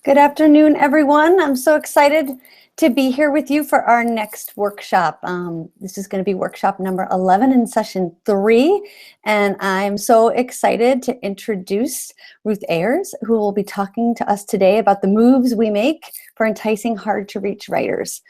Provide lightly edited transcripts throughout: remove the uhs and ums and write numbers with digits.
Good afternoon, everyone. I'm so excited to be here with you for our next workshop. This is going to be workshop number 11 in session 3, and I'm so excited to introduce Ruth Ayers, who will be talking to us today about the moves we make for enticing hard-to-reach writers.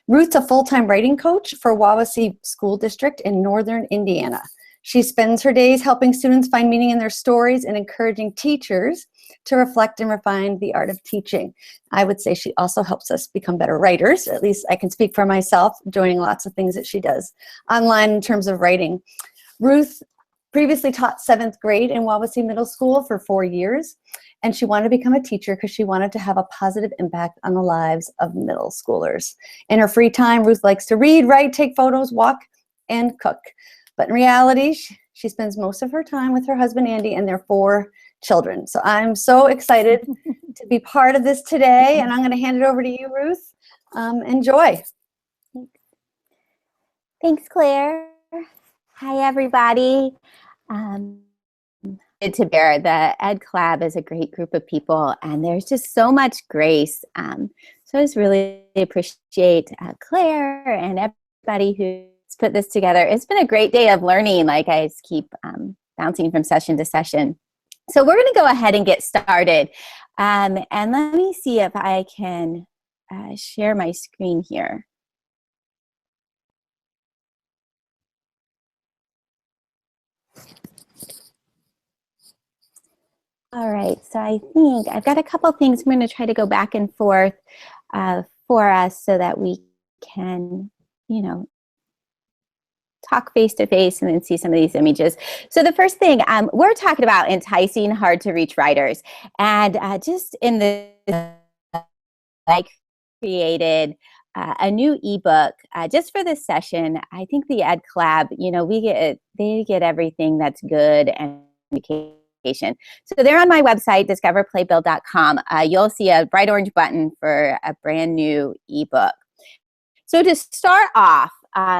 Ruth's a full-time writing coach for Wawasee School District in northern Indiana. She spends her days helping students find meaning in their stories and encouraging teachers to reflect and refine the art of teaching. I would say she also helps us become better writers. At least I can speak for myself, joining lots of things that she does online in terms of writing. Ruth previously taught 7th grade in Wawasee Middle School for 4 years, and she wanted to become a teacher because she wanted to have a positive impact on the lives of middle schoolers. In her free time, Ruth likes to read, write, take photos, walk, and cook. But in reality, she spends most of her time with her husband, Andy, and their 4 children. So I'm so excited to be part of this today, and I'm going to hand it over to you, Ruth. Enjoy. Thanks, Claire. Hi, everybody. To bear, the Ed Collab is a great group of people, and there's just so much grace. So I just really appreciate Claire and everybody who's put this together. It's been a great day of learning. Like, I just keep bouncing from session to session. So we're going to go ahead and get started. And let me see if I can share my screen here. All right, so I think I've got a couple things I'm going to try to go back and forth for us so that we can, talk face to face and then see some of these images. So the first thing, we're talking about enticing hard-to-reach writers. And just in the, I created a new ebook just for this session. I think the Ed Collab, they get everything that's good and education. So they're on my website, discoverplaybuild.com. You'll see a bright orange button for a brand new ebook. So to start off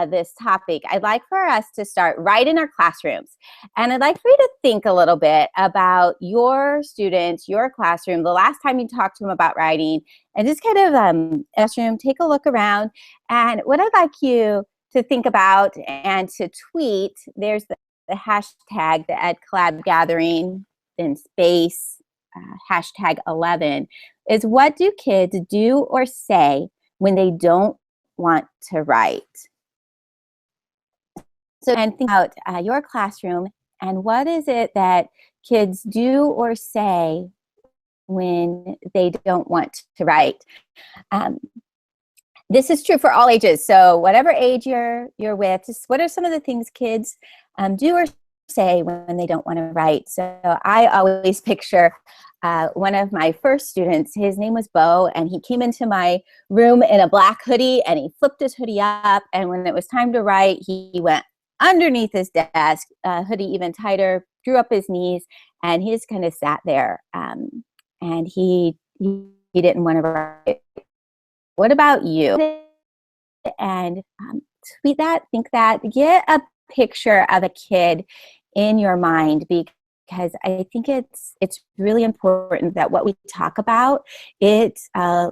this topic, I'd like for us to start right in our classrooms. And I'd like for you to think a little bit about your students, your classroom, the last time you talked to them about writing, and just kind of classroom, take a look around. And what I'd like you to think about and to tweet, there's the hashtag, the EdCollabGathering, in space, hashtag 11, is what do kids do or say when they don't want to write? So, and think about your classroom and what is it that kids do or say when they don't want to write. This is true for all ages. So whatever age you're with, just what are some of the things kids do or say when they don't want to write? So I always picture one of my first students. His name was Bo, and he came into my room in a black hoodie, and he flipped his hoodie up, and when it was time to write, he went underneath his desk, hoodie even tighter, drew up his knees, and he just kind of sat there, and he didn't want to write. What about you? And tweet that, think that, get a picture of a kid in your mind, because I think it's really important that what we talk about, it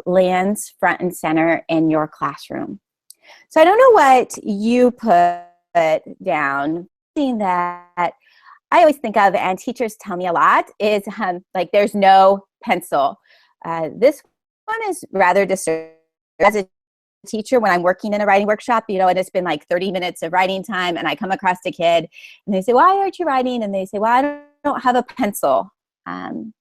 lands front and center in your classroom. So I don't know what you put down. Something that I always think of, and teachers tell me a lot, is like there's no pencil. This one is rather disturbing. As a teacher, when I'm working in a writing workshop, and it's been like 30 minutes of writing time, and I come across a kid, and they say, "Why aren't you writing?" And they say, "Well, I don't have a pencil." And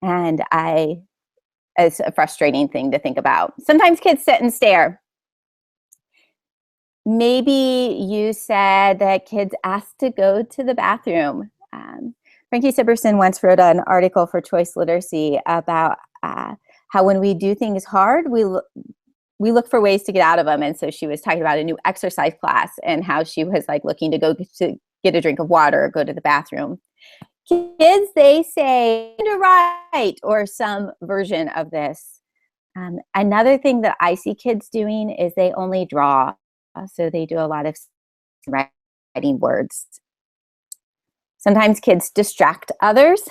it's a frustrating thing to think about. Sometimes kids sit and stare. Maybe you said that kids ask to go to the bathroom. Frankie Siberson once wrote an article for Choice Literacy about how when we do things hard, we look for ways to get out of them. And so she was talking about a new exercise class and how she was like looking to go to get a drink of water or go to the bathroom. Kids, they say to write or some version of this. Another thing that I see kids doing is they only draw. So they do a lot of writing words. Sometimes kids distract others.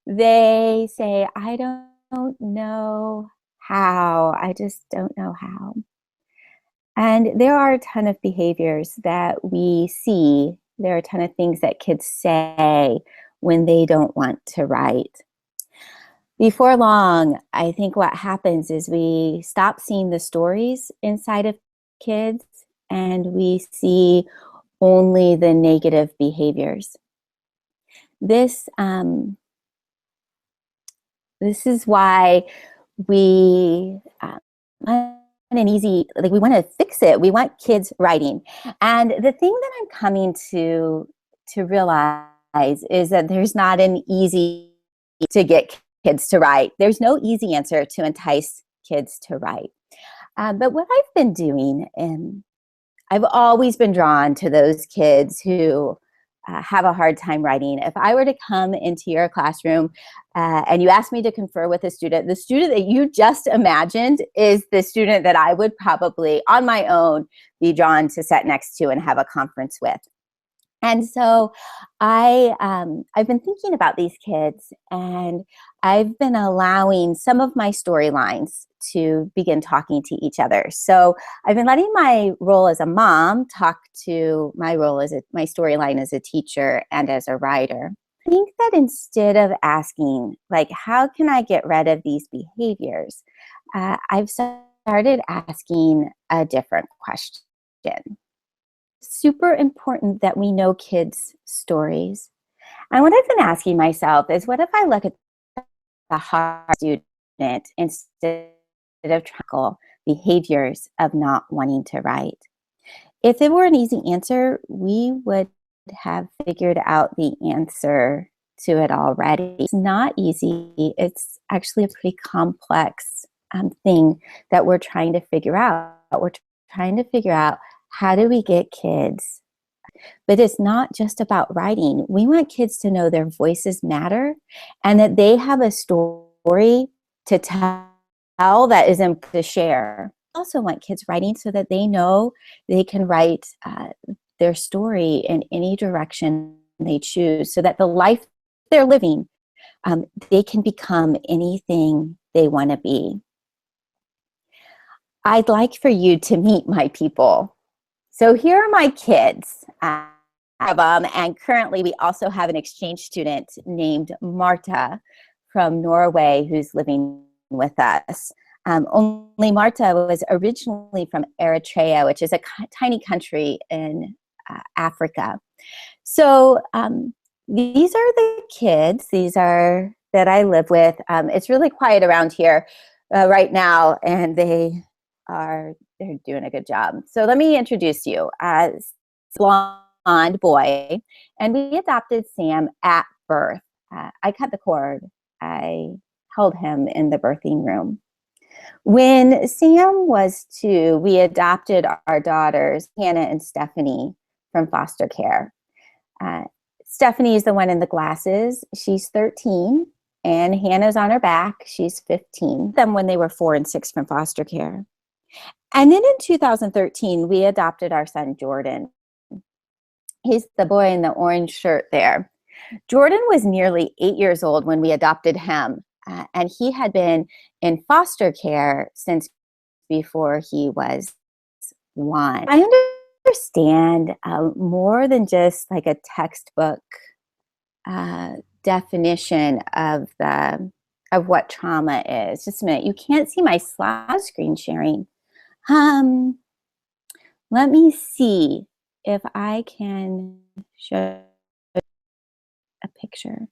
they say, I don't know how. I just don't know how. And there are a ton of behaviors that we see. There are a ton of things that kids say when they don't want to write. Before long, I think what happens is we stop seeing the stories inside of kids and we see only the negative behaviors. This is why we want an easy, like we want to fix it. We want kids writing. And the thing that I'm coming to realize is that there's not an easy to get kids to write. There's no easy answer to entice kids to write. But what I've been doing, and I've always been drawn to those kids who have a hard time writing. If I were to come into your classroom and you asked me to confer with a student, the student that you just imagined is the student that I would probably, on my own, be drawn to sit next to and have a conference with. And so I've been thinking about these kids, and I've been allowing some of my storylines to begin talking to each other. So I've been letting my role as a mom talk to my role as my storyline as a teacher and as a writer. I think that instead of asking, like, how can I get rid of these behaviors? I've started asking a different question. Super important that we know kids' stories. And what I've been asking myself is, what if I look at the hard student instead of tackle behaviors of not wanting to write? If it were an easy answer, we would have figured out the answer to it already. It's not easy. It's actually a pretty complex thing that we're trying to figure out. We're trying to figure out, how do we get kids? But it's not just about writing. We want kids to know their voices matter and that they have a story to tell that is important to share. I also want kids writing so that they know they can write their story in any direction they choose, so that the life they're living, they can become anything they want to be. I'd like for you to meet my people. So here are my kids, and currently we also have an exchange student named Marta from Norway who's living with us. Only Marta was originally from Eritrea, which is a tiny country in Africa. So these are the kids. These are that I live with. It's really quiet around here right now, and they're doing a good job. So let me introduce you as blonde boy, and we adopted Sam at birth. I cut the cord. I held him in the birthing room. When Sam was 2, we adopted our daughters, Hannah and Stephanie, from foster care. Stephanie is the one in the glasses. She's 13, and Hannah's on her back. She's 15. Them when they were 4 and 6 from foster care. And then in 2013, we adopted our son, Jordan. He's the boy in the orange shirt there. Jordan was nearly 8 years old when we adopted him, and he had been in foster care since before he was 1. I understand more than just like a textbook definition of what trauma is. Just a minute. You can't see my slide screen sharing. Let me see if I can show a picture.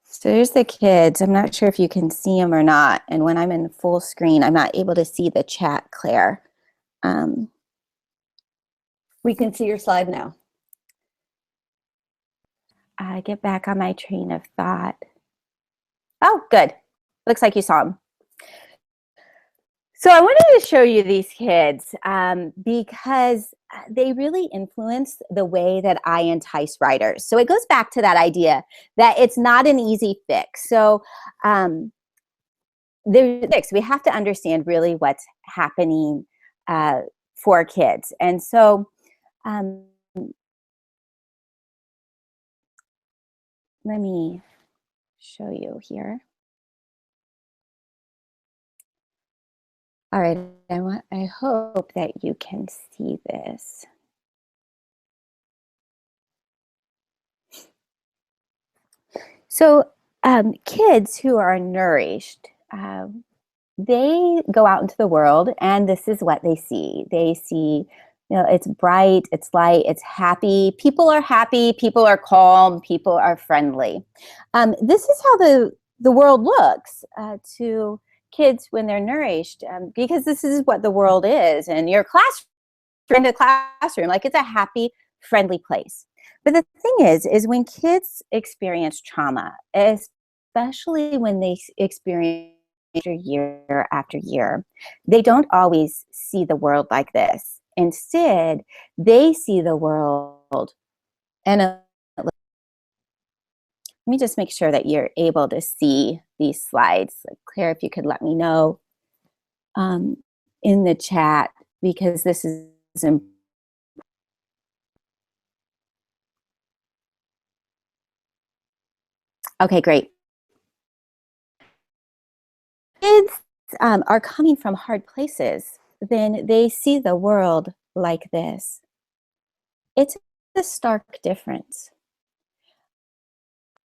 So there's the kids. I'm not sure if you can see them or not. And when I'm in full screen, I'm not able to see the chat, Claire. We can see your slide now. I get back on my train of thought. Oh, good. Looks like you saw them. So I wanted to show you these kids because they really influence the way that I entice writers. So it goes back to that idea that it's not an easy fix. So we have to understand really what's happening for kids. And so let me show you here. All right, I hope that you can see this. So kids who are nourished, they go out into the world and this is what they see. They see, it's bright, it's light, it's happy. People are happy, people are calm, people are friendly. This is how the world looks to kids when they're nourished, because this is what the world is. And your classroom, in the classroom, like it's a happy, friendly place. But the thing is when kids experience trauma, especially when they experience year after year, they don't always see the world like this. Instead, they see the world and let me just make sure that you're able to see these slides. Like, Claire, if you could let me know in the chat, because this is important. Okay, great. Kids are coming from hard places, then they see the world like this. It's a stark difference.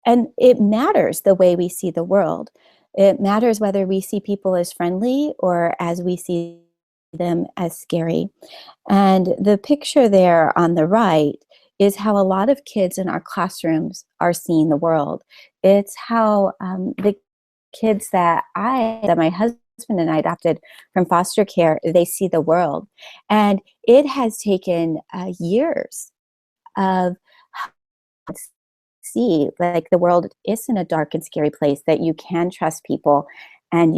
And it matters the way we see the world. It matters whether we see people as friendly or as we see them as scary. And the picture there on the right is how a lot of kids in our classrooms are seeing the world. It's how the kids that my husband and I adopted from foster care, they see the world. And it has taken years of see like the world isn't a dark and scary place, that you can trust people and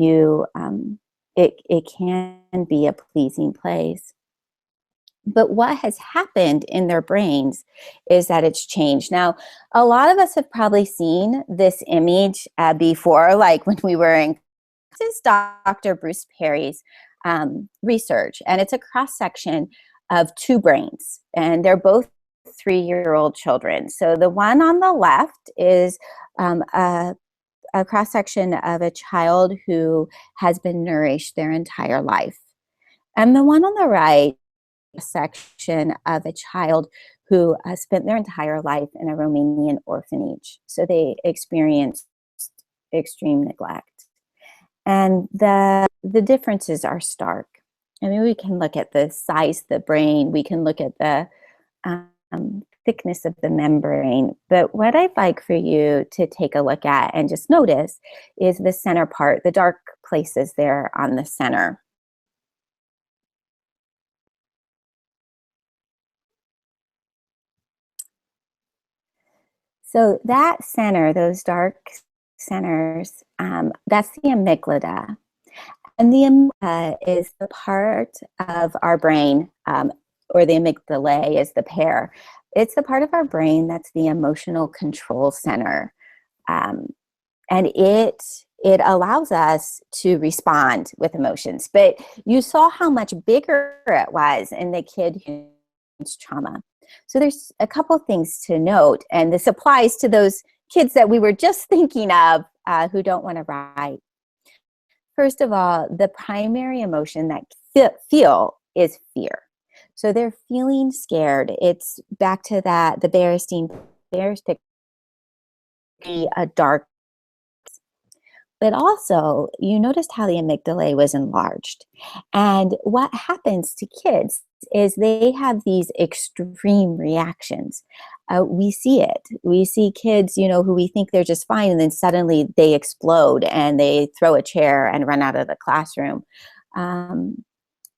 it can be a pleasing place. But what has happened in their brains is that it's changed. Now, a lot of us have probably seen this image before, like when we were in, this is Dr. Bruce Perry's research, and it's a cross-section of two brains, and they're both 3-year-old children. So the one on the left is a cross-section of a child who has been nourished their entire life. And the one on the right, a section of a child who spent their entire life in a Romanian orphanage. So they experienced extreme neglect. And the differences are stark. I mean, we can look at the size of the brain, we can look at the thickness of the membrane, but what I'd like for you to take a look at and just notice is the center part, the dark places there on the center. So that center, those dark centers, that's the amygdala. And the amygdala is the part of our brain, or the amygdala is the pair. It's the part of our brain that's the emotional control center. And it allows us to respond with emotions. But you saw how much bigger it was in the kid who experienced trauma. So there's a couple things to note, and this applies to those kids that we were just thinking of who don't want to write. First of all, the primary emotion that feel is fear. So they're feeling scared. It's back to that, the Bearstein picture, a dark. But also, you noticed how the amygdala was enlarged. And what happens to kids is they have these extreme reactions. We see it. We see kids, who we think they're just fine, and then suddenly they explode and they throw a chair and run out of the classroom.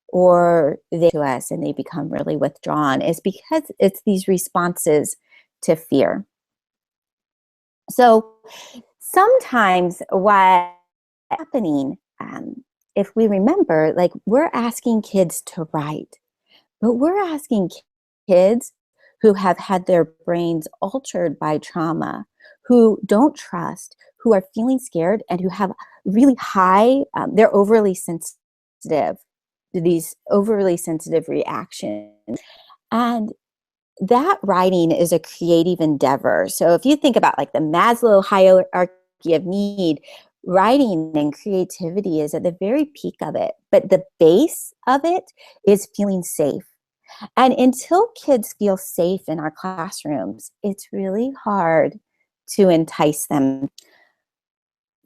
Or they to us and they become really withdrawn. It's because it's these responses to fear. So sometimes what's happening, if we remember, like we're asking kids to write, but we're asking kids who have had their brains altered by trauma, who don't trust, who are feeling scared, and who have really high, they're overly sensitive these overly sensitive reactions. And that writing is a creative endeavor. So if you think about like the Maslow hierarchy of need, writing and creativity is at the very peak of it. But the base of it is feeling safe. And until kids feel safe in our classrooms, it's really hard to entice them.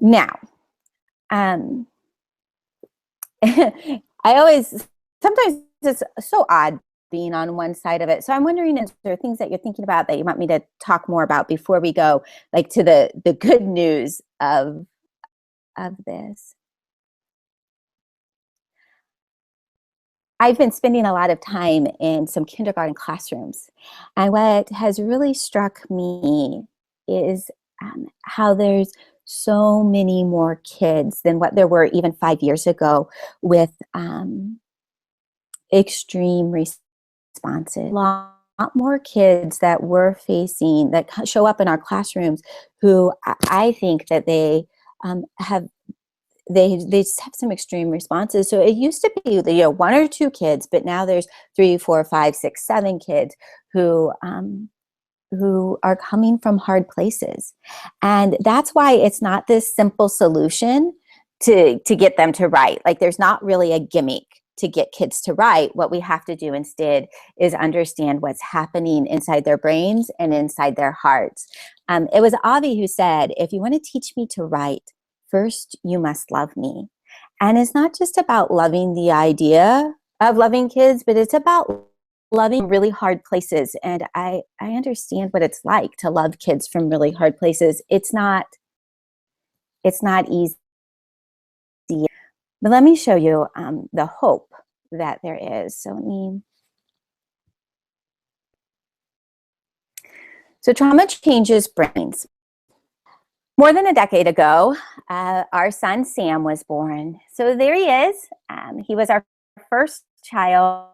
Now, I sometimes it's so odd being on one side of it. So I'm wondering, is there things that you're thinking about that you want me to talk more about before we go like to the good news of this? I've been spending a lot of time in some kindergarten classrooms. And what has really struck me is how there's so many more kids than what there were even 5 years ago with extreme responses. A lot more kids that we're facing that show up in our classrooms who I think that they just have some extreme responses. So it used to be, one or two kids, but now there's 3, 4, 5, 6, 7 kids who are coming from hard places. And that's why it's not this simple solution to get them to write. Like there's not really a gimmick to get kids to write. What we have to do instead is understand what's happening inside their brains and inside their hearts. It was Avi who said, if you want to teach me to write, first you must love me. And it's not just about loving the idea of loving kids, but it's about loving really hard places. And I understand what it's like to love kids from really hard places. It's not easy. But let me show you the hope that there is. So trauma changes brains. More than a decade ago, our son Sam was born. So there he is. He was our first child,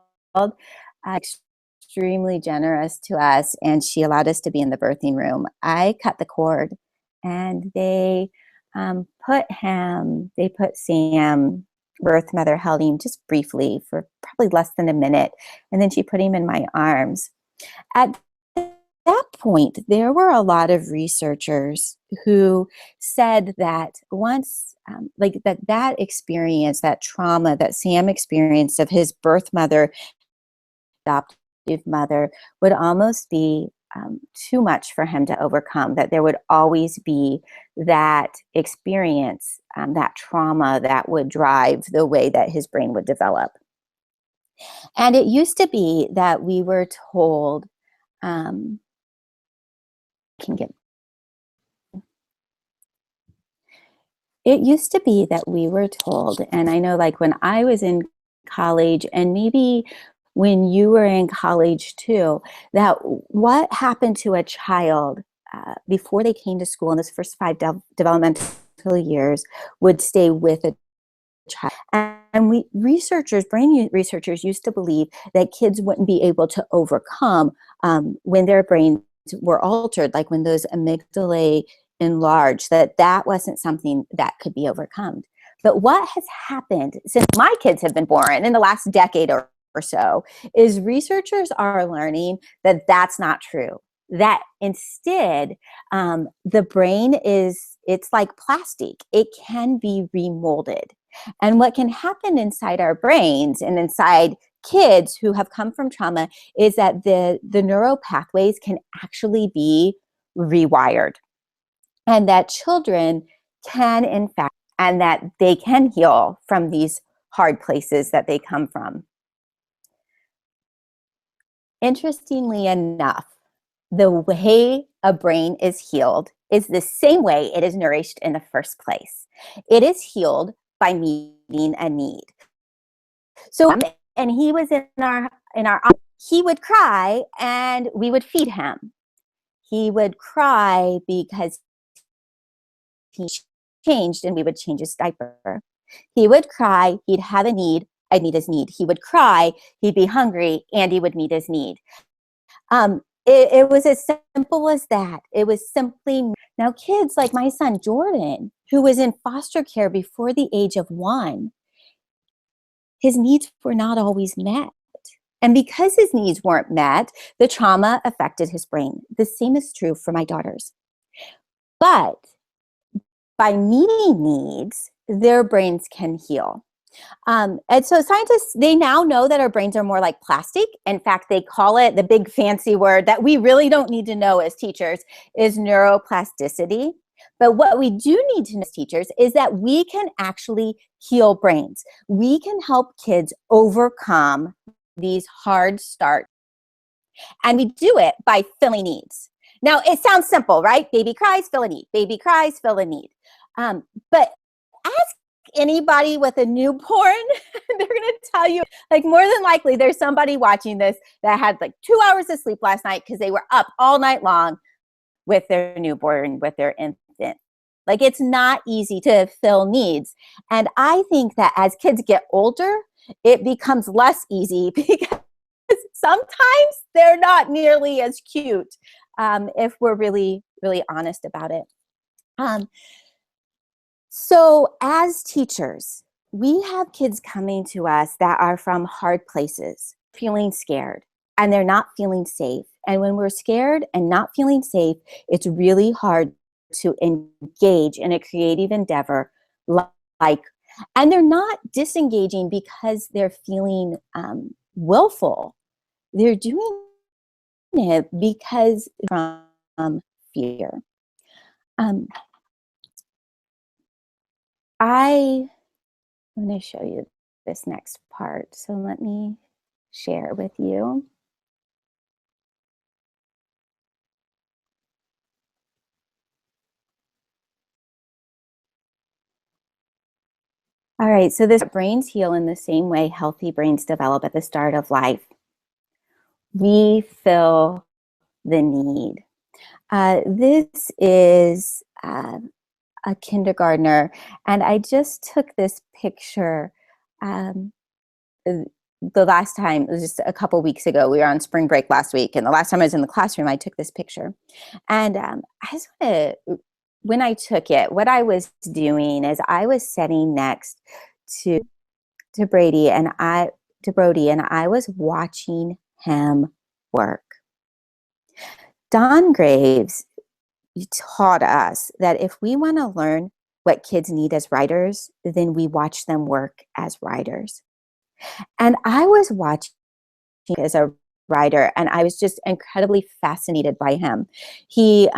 extremely generous to us, and she allowed us to be in the birthing room. I cut the cord, and they put Sam, birth mother held him just briefly for probably less than a minute, and then she put him in my arms. At that point, there were a lot of researchers who said that once, that experience, that trauma that Sam experienced of his birth mother, adoptive mother, would almost be too much for him to overcome, that there would always be that experience, that trauma that would drive the way that his brain would develop. And it used to be that we were told, it used to be that we were told, and I know like when I was in college, and maybe when you were in college too, that what happened to a child before they came to school in those first 5 developmental years would stay with a child. And brain researchers used to believe that kids wouldn't be able to overcome when their brains were altered, like when those amygdalae enlarged, that wasn't something that could be overcome. But what has happened since my kids have been born in the last decade or so is researchers are learning that that's not true. That instead, the brain it's like plastic. It can be remolded. And what can happen inside our brains and inside kids who have come from trauma is that the neural pathways can actually be rewired. And that children can, in fact, and that they can heal from these hard places that they come from. Interestingly enough, the way a brain is healed is the same way it is nourished in the first place. It is healed by meeting a need. So, and he was in our, he would cry and we would feed him. He would cry because he changed and we would change his diaper. He would cry, he'd have a need, I'd meet his need. He would cry, he'd be hungry, and he would meet his need. It was as simple as that. It was simply, now kids like my son Jordan, who was in foster care before the age of 1, his needs were not always met. And because his needs weren't met, the trauma affected his brain. The same is true for my daughters. But by meeting needs, their brains can heal. And so scientists, they now know that our brains are more like plastic. In fact, they call it, the big fancy word that we really don't need to know as teachers, is neuroplasticity. But what we do need to know as teachers is that we can actually heal brains. We can help kids overcome these hard starts. And we do it by filling needs. Now, it sounds simple, right? Baby cries, fill a need. Baby cries, fill a need. But ask anybody with a newborn, they're going to tell you, like, more than likely, there's somebody watching this that had like 2 hours of sleep last night because they were up all night long with their newborn, with their infant. Like, it's not easy to fill needs. And I think that as kids get older, it becomes less easy because sometimes they're not nearly as cute, if we're really, really honest about it. So as teachers, we have kids coming to us that are from hard places, feeling scared, and they're not feeling safe. And when we're scared and not feeling safe, it's really hard to engage in a creative endeavor like, and they're not disengaging because they're feeling willful. They're doing it because from fear. I'm going to show you this next part. So let me share with you. All right, so this brains heal in the same way healthy brains develop at the start of life. We fill the need. This is a kindergartner, and I just took this picture the last time, it was just a couple weeks ago. We were on spring break last week, and the last time I was in the classroom, I took this picture. And I just want to, when I took it, what I was doing is I was sitting next to Brody, and I was watching him work. Don Graves taught us that if we want to learn what kids need as writers, then we watch them work as writers. And I was watching as a writer, and I was just incredibly fascinated by him. He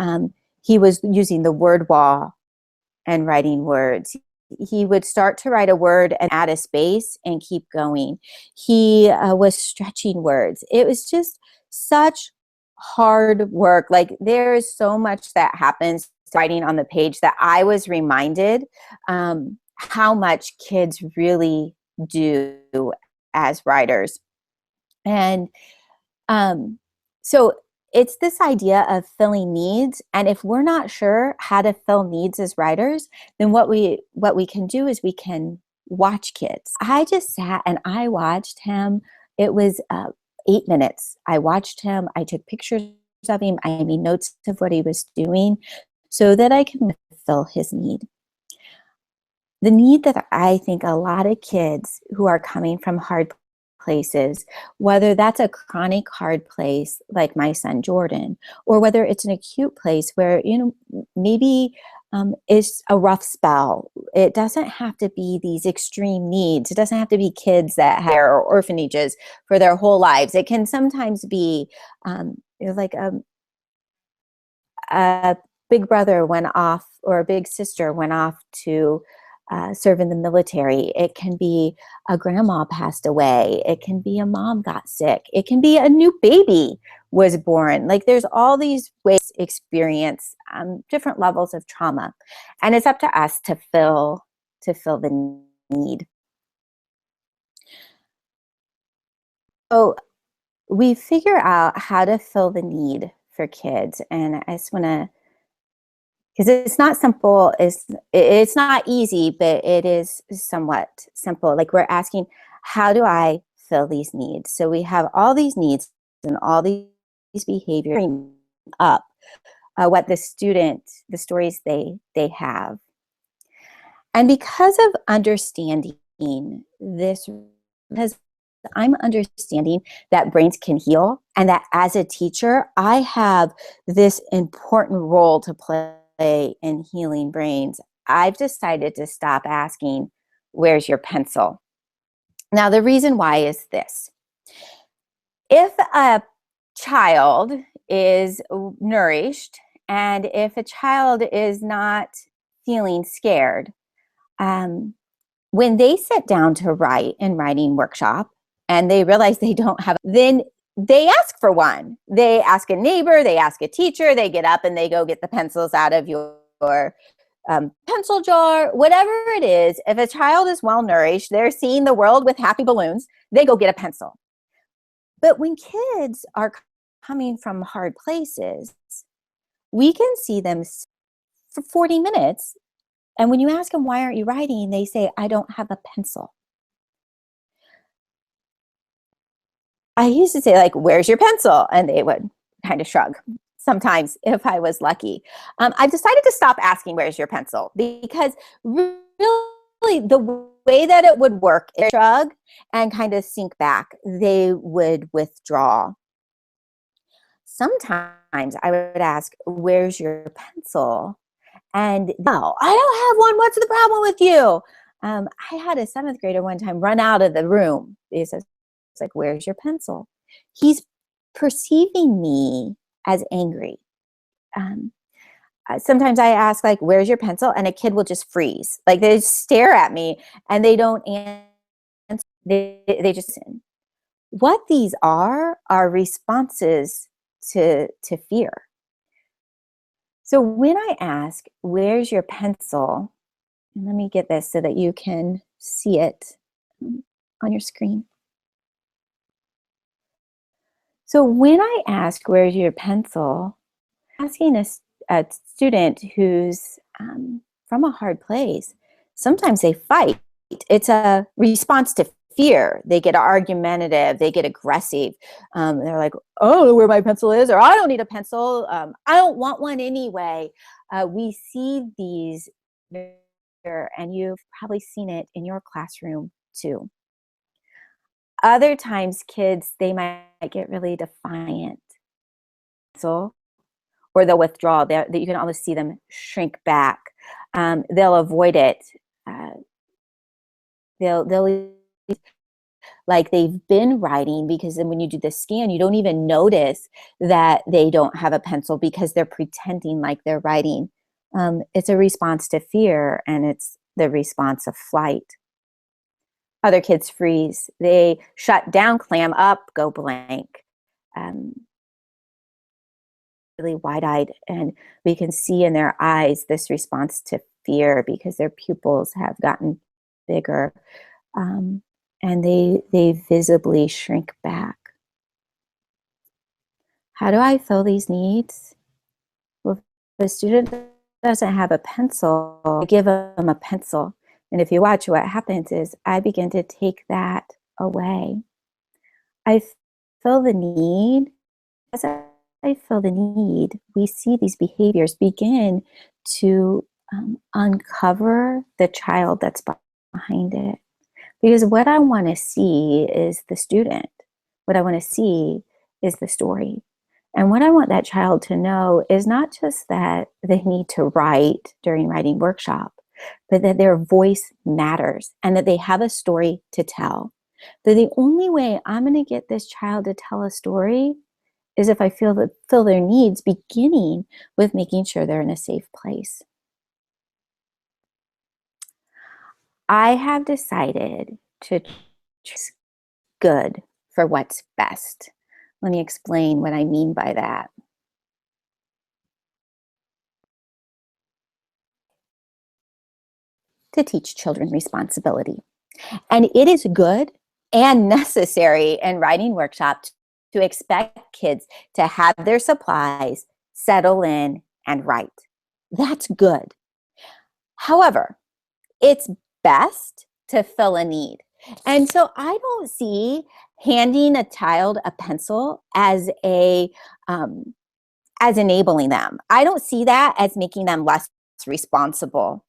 was using the word wall and writing words. He would start to write a word and add a space and keep going. He was stretching words. It was just such hard work. Like, there is so much that happens writing on the page that I was reminded how much kids really do as writers. And so it's this idea of filling needs. And if we're not sure how to fill needs as writers, then what we can do is we can watch kids. I just sat and I watched him. It was 8 minutes. I watched him. I took pictures of him. I made notes of what he was doing so that I can fill his need. The need that I think a lot of kids who are coming from hard places, whether that's a chronic hard place like my son Jordan, or whether it's an acute place where, maybe it's a rough spell. It doesn't have to be these extreme needs. It doesn't have to be kids that have orphanages for their whole lives. It can sometimes be like a big brother went off, or a big sister went off to serve in the military. It can be a grandma passed away. It can be a mom got sick. It can be a new baby was born. Like, there's all these ways to experience different levels of trauma, and it's up to us to fill the need. So we figure out how to fill the need for kids, and I just want to, because it's not simple, it's not easy, but it is somewhat simple. Like, we're asking, how do I fill these needs? So we have all these needs and all these behaviors up what the stories they have. And because of understanding this because I'm understanding that brains can heal, and that as a teacher, I have this important role to play in healing brains. I've decided to stop asking, "Where's your pencil?" Now, the reason why is this. If a child is nourished, and if a child is not feeling scared, when they sit down to write in writing workshop and they realize they don't have, then they ask for one. They ask a neighbor, they ask a teacher, they get up and they go get the pencils out of your pencil jar, whatever it is. If a child is well nourished, they're seeing the world with happy balloons, they go get a pencil. But when kids are coming from hard places, we can see them for 40 minutes. And when you ask them, "Why aren't you writing?" they say, "I don't have a pencil." I used to say, like, "Where's your pencil?" And they would kind of shrug, sometimes, if I was lucky. I've decided to stop asking, "Where's your pencil?" because really the way that it would work is shrug and kind of sink back. They would withdraw. Sometimes I would ask, "Where's your pencil?" And no, "I don't have one. What's the problem with you?" I had a 7th grader one time run out of the room. He says, "It's like, where's your pencil?" He's perceiving me as angry. Sometimes I ask, like, "Where's your pencil?" And a kid will just freeze. Like, they just stare at me and they don't answer. They just listen. What these are responses to fear. So when I ask, "Where's your pencil?" and let me get this so that you can see it on your screen. So when I ask, "Where's your pencil?" asking a student who's from a hard place, sometimes they fight. It's a response to fear. They get argumentative, they get aggressive. They're like, "Oh, I don't know where my pencil is," or "I don't need a pencil. I don't want one anyway." We see these, and you've probably seen it in your classroom too. Other times, kids, they might get really defiant. So, or they'll withdraw. That you can almost see them shrink back. They'll avoid it. Uh, they'll like they've been writing, because then when you do the scan, you don't even notice that they don't have a pencil because they're pretending like they're writing. It's a response to fear, and it's the response of flight. Other kids freeze. They shut down, clam up, go blank. Really wide-eyed, and we can see in their eyes this response to fear because their pupils have gotten bigger, and they visibly shrink back. How do I fill these needs? Well, if the student doesn't have a pencil, I give them a pencil, and if you watch, what happens is I begin to take that away. I fill the need. As I feel the need, we see these behaviors begin to uncover the child that's behind it. Because what I want to see is the student. What I want to see is the story. And what I want that child to know is not just that they need to write during writing workshop, but that their voice matters and that they have a story to tell. That the only way I'm going to get this child to tell a story is if I fill their needs, beginning with making sure they're in a safe place. I have decided to choose good for what's best. Let me explain what I mean by that. To teach children responsibility. And it is good and necessary in writing workshops to expect kids to have their supplies, settle in, and write. That's good. However, it's best to fill a need. And so I don't see handing a child a pencil as enabling them. I don't see that as making them less responsible.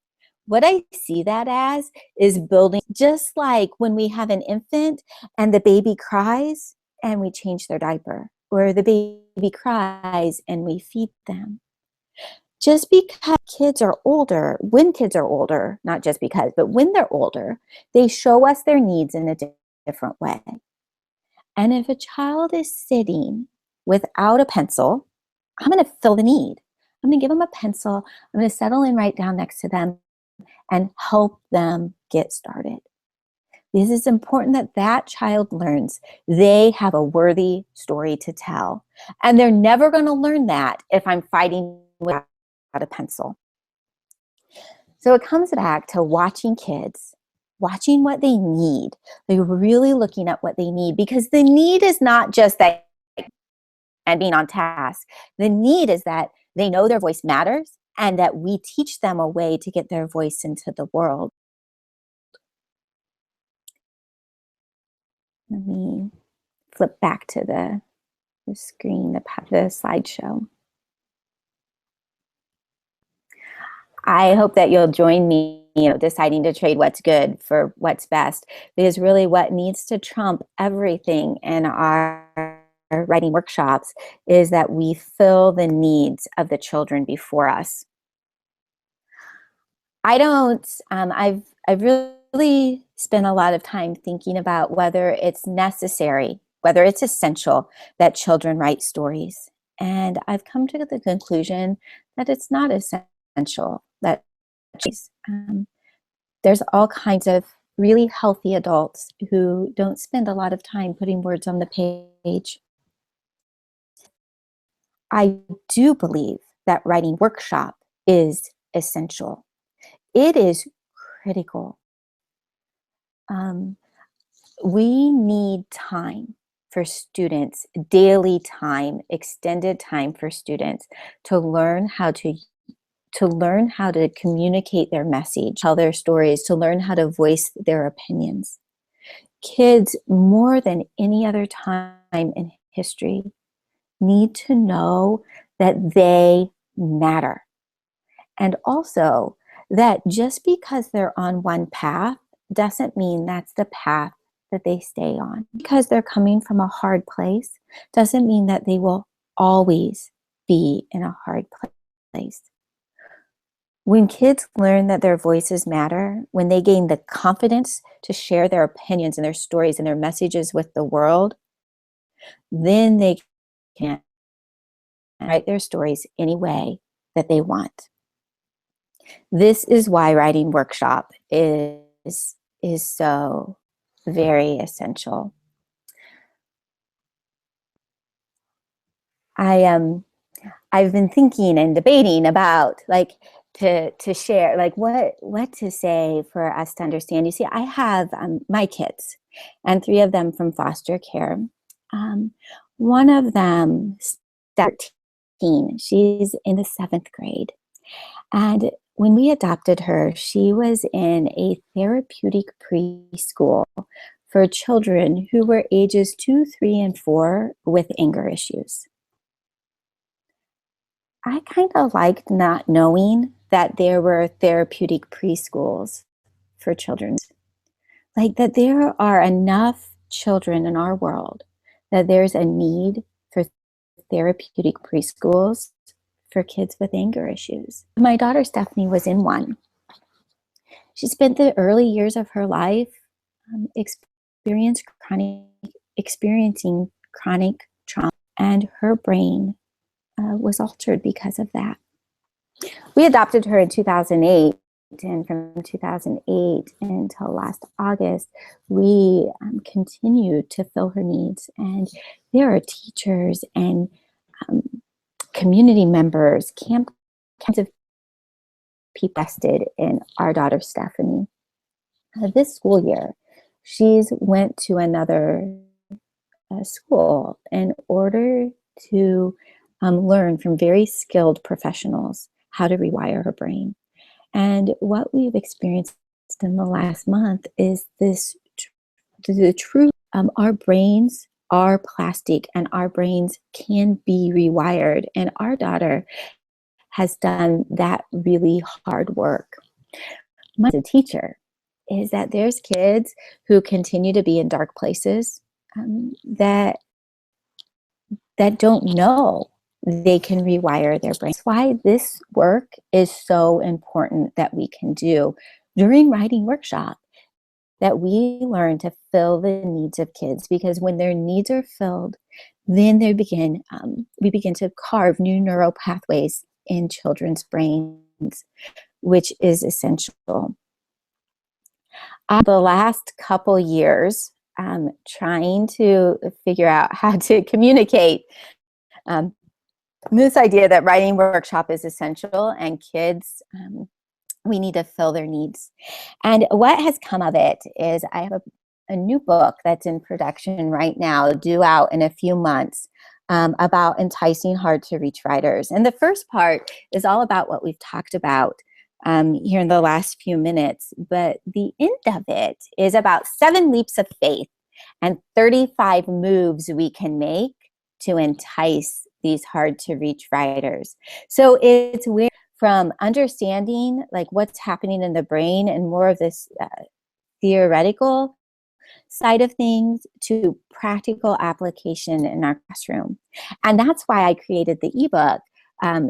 what I see that as is building, just like when we have an infant and the baby cries and we change their diaper, or the baby cries and we feed them. Just because kids are older, when kids are older, not just because, but when they're older, they show us their needs in a different way. And if a child is sitting without a pencil, I'm going to fill the need. I'm going to give them a pencil. I'm going to settle in right down next to them and help them get started. This is important that that child learns they have a worthy story to tell. And they're never going to learn that if I'm fighting without a pencil. So it comes back to watching kids, watching what they need. They're really looking at what they need, because the need is not just that and being on task. The need is that they know their voice matters and that we teach them a way to get their voice into the world. Let me flip back to the screen, the slideshow. I hope that you'll join me, deciding to trade what's good for what's best, because really what needs to trump everything in our writing workshops is that we fill the needs of the children before us. I've really spent a lot of time thinking about whether it's necessary, whether it's essential that children write stories. And I've come to the conclusion that it's not essential. That there's all kinds of really healthy adults who don't spend a lot of time putting words on the page. I do believe that writing workshop is essential. It is critical. We need time for students, daily time, extended time for students to learn how to communicate their message, tell their stories, to learn how to voice their opinions. Kids, more than any other time in history, need to know that they matter. And also that just because they're on one path doesn't mean that's the path that they stay on. Because they're coming from a hard place doesn't mean that they will always be in a hard place. When kids learn that their voices matter, when they gain the confidence to share their opinions and their stories and their messages with the world, then they can write their stories any way that they want. This is why writing workshop is so very essential. I've been thinking and debating about to share what to say for us to understand. You see, I have my kids, and 3 of them from foster care. One of them, 13, she's in the 7th grade. And when we adopted her, she was in a therapeutic preschool for children who were ages 2, 3, and 4 with anger issues. I kind of liked not knowing that there were therapeutic preschools for children. Like that there are enough children in our world that there's a need for therapeutic preschools for kids with anger issues. My daughter Stephanie was in one. She spent the early years of her life experiencing chronic trauma, and her brain was altered because of that. We adopted her in 2008, and from 2008 until last August, we continued to fill her needs. And there are teachers and community members, kinds of people invested in our daughter Stephanie. This school year, she's went to another school in order to learn from very skilled professionals how to rewire her brain. And what we've experienced in the last month is the truth. Our brains are plastic and our brains can be rewired. And our daughter has done that really hard work. as a teacher is that there's kids who continue to be in dark places that don't know they can rewire their brain. That's why this work is so important that we can do during writing workshop, that we learn to fill the needs of kids, because when their needs are filled, then we begin to carve new neural pathways in children's brains, which is essential. The last couple years, trying to figure out how to communicate this idea that writing workshop is essential, and kids, we need to fill their needs. And what has come of it is I have a new book that's in production right now, due out in a few months, about enticing hard-to-reach writers. And the first part is all about what we've talked about here in the last few minutes, but the end of it is about 7 leaps of faith and 35 moves we can make to entice these hard-to-reach writers. So it's where, from understanding like what's happening in the brain and more of this theoretical side of things, to practical application in our classroom. And that's why I created the ebook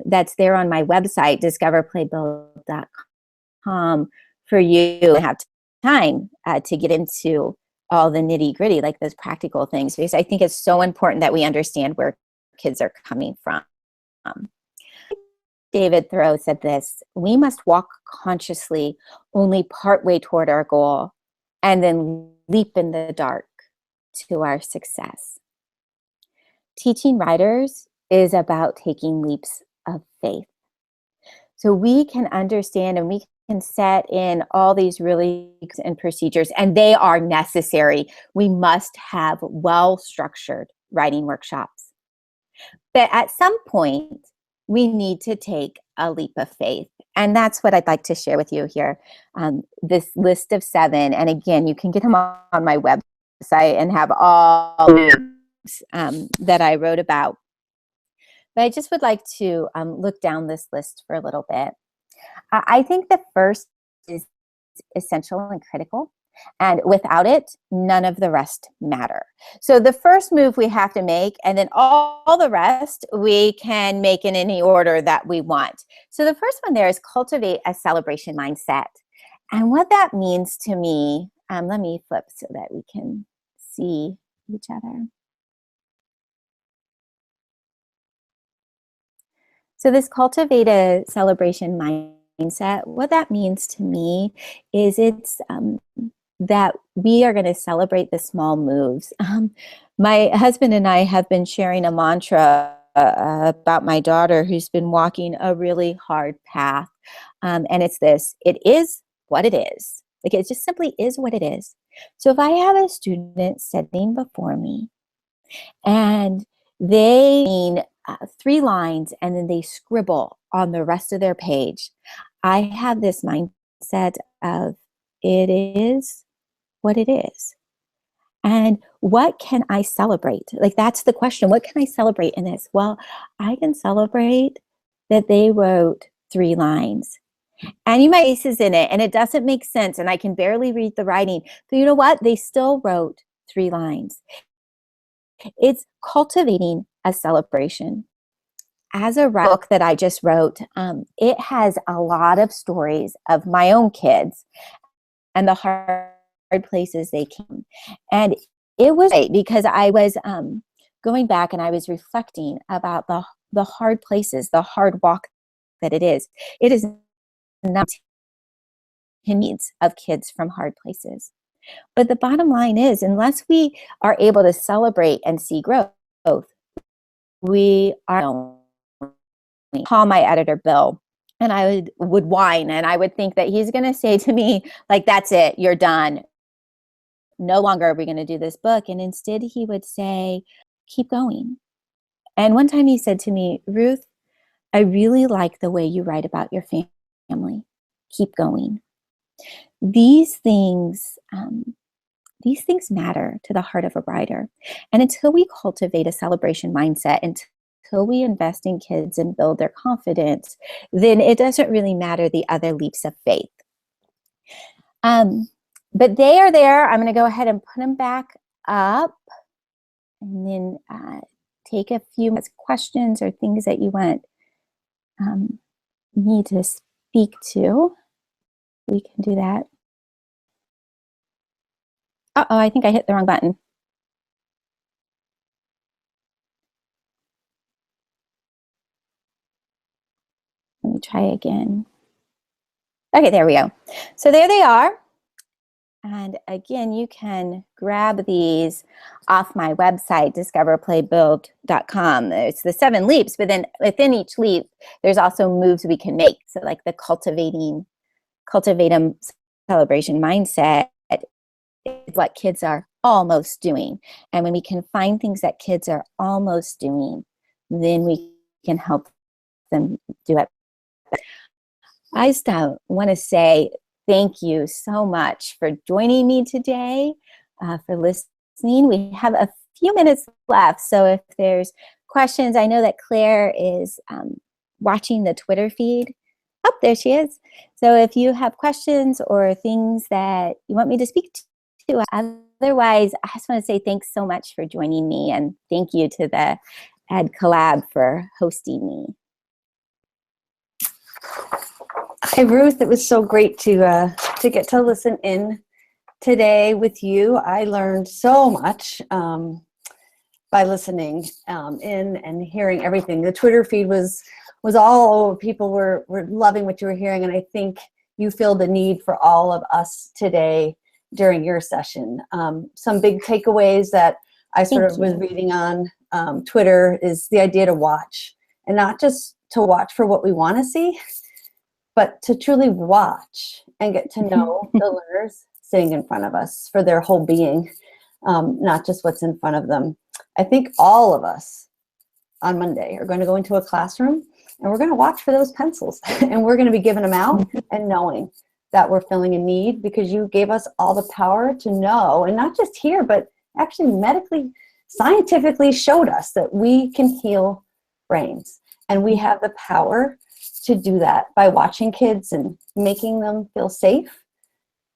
that's there on my website, discoverplaybuild.com, for you to have time to get into all the nitty gritty, like those practical things, because I think it's so important that we understand where kids are coming from. David Thoreau said this: we must walk consciously only partway toward our goal, and then leap in the dark to our success. Teaching writers is about taking leaps of faith. So we can understand and we can set in all these really and procedures, and they are necessary. We must have well-structured writing workshops. But at some point, we need to take a leap of faith. And that's what I'd like to share with you here. This list of 7. And again, you can get them on my website and have all that I wrote about. But I just would like to look down this list for a little bit. I think the first is essential and critical. And without it, none of the rest matter. So the first move we have to make, and then all the rest we can make in any order that we want. So the first one there is cultivate a celebration mindset. And what that means to me, let me flip so that we can see each other. So this cultivate a celebration mindset, what that means to me is it's that we are going to celebrate the small moves. My husband and I have been sharing a mantra about my daughter who's been walking a really hard path. And it's this: it is what it is. Like, it just simply is what it is. So if I have a student sitting before me and they mean 3 lines and then they scribble on the rest of their page, I have this mindset of it is what it is. And what can I celebrate? Like, that's the question. What can I celebrate in this? Well, I can celebrate that they wrote 3 lines. And you might faces in it and it doesn't make sense and I can barely read the writing. But you know what? They still wrote 3 lines. It's cultivating a celebration. As a book that I just wrote, it has a lot of stories of my own kids and the hard places they came. And it was great because I was going back and I was reflecting about the hard places, the hard walk that it is. It is not needs of kids from hard places. But the bottom line is, unless we are able to celebrate and see growth, we are. Call my editor, Bill, and I would whine, and I would think that he's going to say to me, like, that's it, you're done. No longer are we going to do this book. And instead he would say, keep going. And one time he said to me, Ruth, I really like the way you write about your family. Keep going. These things matter to the heart of a writer. And until we cultivate a celebration mindset, until we invest in kids and build their confidence, then it doesn't really matter the other leaps of faith. But they are there. I'm going to go ahead and put them back up, and then take a few questions or things that you want me to speak to. We can do that. Uh-oh, I think I hit the wrong button. Let me try again. Okay, there we go. So there they are. And again, you can grab these off my website, discoverplaybuild.com. It's the 7 leaps, but then within each leap, there's also moves we can make. So like the cultivating celebration mindset is what kids are almost doing. And when we can find things that kids are almost doing, then we can help them do it. I just want to say thank you so much for joining me today, for listening. We have a few minutes left, so if there's questions, I know that Claire is watching the Twitter feed. Oh, there she is. So if you have questions or things that you want me to speak to, otherwise, I just want to say thanks so much for joining me, and thank you to the EdCollab for hosting me. Hi, Ruth. It was so great to get to listen in today with you. I learned so much by listening in and hearing everything. The Twitter feed was all over. People were loving what you were hearing, and I think you filled the need for all of us today during your session. Some big takeaways that I sort of was reading on Twitter is the idea to watch, and not just to watch for what we want to see, but to truly watch and get to know the learners sitting in front of us for their whole being, not just what's in front of them. I think all of us on Monday are going to go into a classroom and we're going to watch for those pencils and we're going to be giving them out and knowing that we're filling a need because you gave us all the power to know, and not just here, but actually medically, scientifically showed us that we can heal brains, and we have the power to do that by watching kids and making them feel safe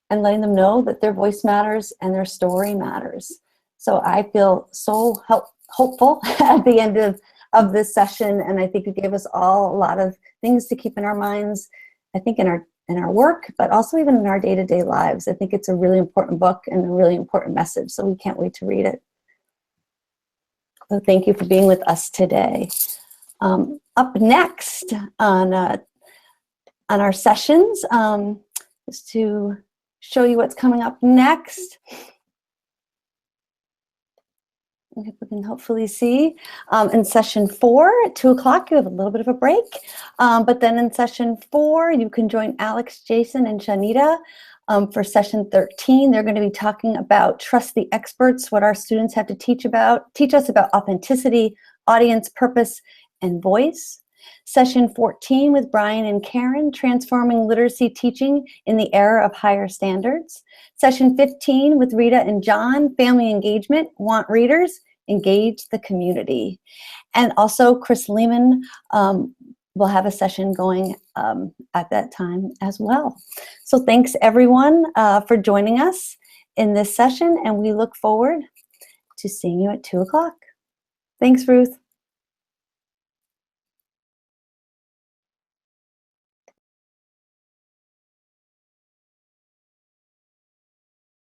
and letting them know that their voice matters and their story matters. So I feel so hopeful at the end of this session, and I think it gave us all a lot of things to keep in our minds, I think in our work, but also even in our day-to-day lives. I think it's a really important book and a really important message, so we can't wait to read it. So thank you for being with us today. Up next on our sessions is to show you what's coming up next. We can hopefully see in session 4 at 2 o'clock, you have a little bit of a break. But then in session 4, you can join Alex, Jason, and Shanita for session 13. They're going to be talking about trust the experts, what our students have to teach us about authenticity, audience, purpose, and voice. Session 14 with Brian and Karen, transforming literacy teaching in the era of higher standards. Session 15 with Rita and John, family engagement, want readers, engage the community. And also Chris Lehman will have a session going at that time as well. So thanks everyone for joining us in this session, and we look forward to seeing you at 2 o'clock. Thanks, Ruth.